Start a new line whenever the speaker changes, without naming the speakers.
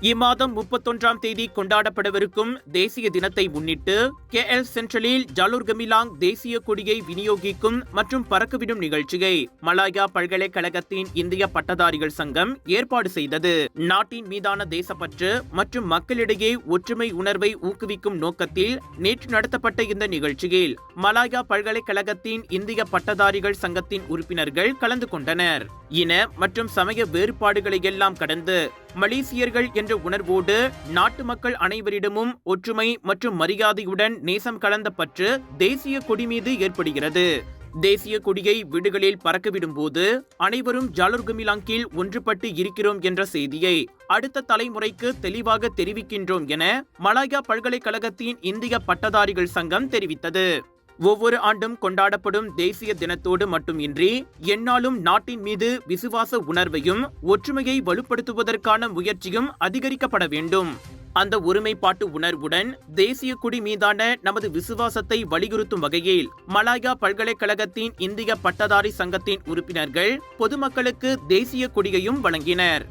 இம்மாதம் 31ஆம் தேதி கொண்டாடப்படவிருக்கும் தேசிய தினத்தை முன்னிட்டு KL சென்ட்ரலில் ஜாலூர் கமிலாங் தேசிய கொடியை விநியோகிக்கும் மற்றும் பறக்கவிடும் நிகழ்ச்சியை மலாயா பல்கலைக்கழகத்தின் இந்திய பட்டதாரிகள் சங்கம் ஏற்பாடு செய்தது. நாட்டின் மீதான தேசப்பற்று மற்றும் மக்களிடையே ஒற்றுமை உணர்வை ஊக்குவிக்கும் நோக்கத்தில் நேற்று நடத்தப்பட்ட இந்த நிகழ்ச்சியில் மலாயா பல்கலைக்கழகத்தின் இந்திய பட்டதாரிகள் சங்கத்தின் உறுப்பினர்கள் கலந்து கொண்டனர். இன மற்றும் சமய வேறுபாடுகளை எல்லாம் கடந்து மலேசியர்கள் என்ற உணர்வோடு நாட்டு மக்கள் அனைவரிடமும் ஒற்றுமை மற்றும் மரியாதையுடன் நேசம் கலந்த பற்று தேசிய கொடி மீது ஏற்படுகிறது. தேசிய கொடியை வீடுகளில் பறக்கவிடும் போது அனைவரும் ஜாலூர் கமிலாங்கில் ஒன்றுபட்டு இருக்கிறோம் என்ற செய்தியை அடுத்த தலைமுறைக்கு தெளிவாக தெரிவிக்கின்றோம் என மலாயா பல்கலைக்கழகத்தின் இந்திய பட்டதாரிகள் சங்கம் தெரிவித்தது. ஒவ்வொரு ஆண்டும் கொண்டாடப்படும் தேசிய தினத்தோடு மட்டுமின்றி எந்நாளும் நாட்டின் மீது விசுவாச உணர்வையும் ஒற்றுமையை வலுப்படுத்துவதற்கான முயற்சியும் அதிகரிக்கப்பட வேண்டும். அந்த ஒருமைப்பாட்டு உணர்வுடன் தேசிய கொடி மீதான நமது விசுவாசத்தை வலியுறுத்தும் வகையில் மலாயா பல்கலைக்கழகத்தின் இந்திய பட்டதாரி சங்கத்தின் உறுப்பினர்கள் பொதுமக்களுக்கு தேசிய கொடியையும் வழங்கினர்.